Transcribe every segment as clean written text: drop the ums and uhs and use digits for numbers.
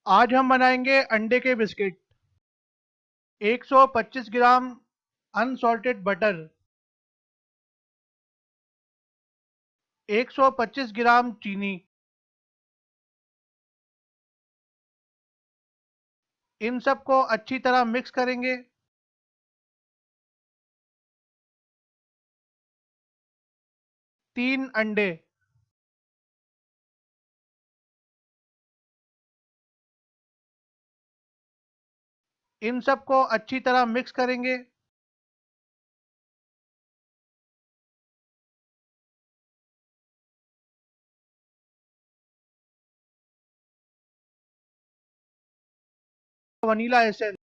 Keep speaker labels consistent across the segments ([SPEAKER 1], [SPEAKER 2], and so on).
[SPEAKER 1] आज हम बनाएंगे अंडे के बिस्किट। 125 ग्राम अनसॉल्टेड बटर, 125 ग्राम चीनी। इन सबको अच्छी तरह मिक्स करेंगे। 3 अंडे, इन सबको अच्छी तरह मिक्स करेंगे। वनीला एसेंस,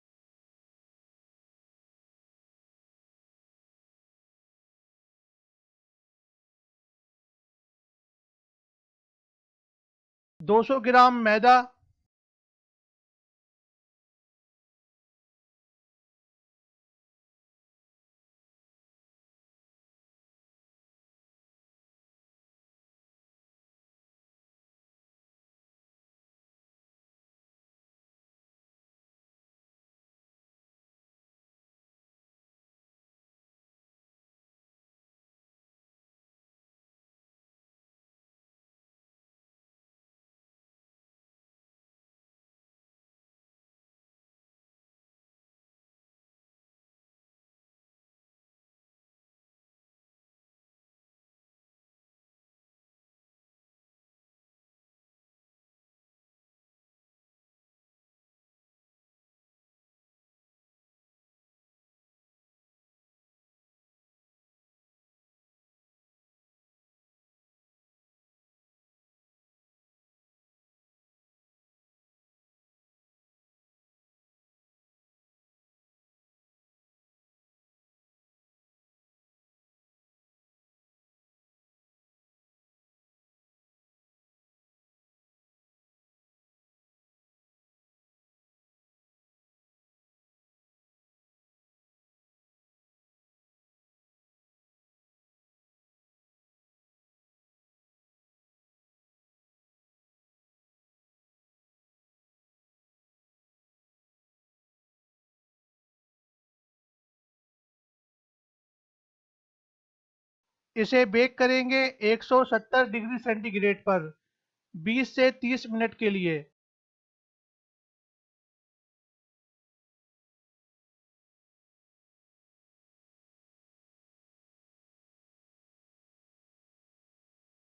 [SPEAKER 1] 200 ग्राम मैदा, इसे बेक करेंगे 170 डिग्री सेंटीग्रेड पर 20 से 30 मिनट के लिए।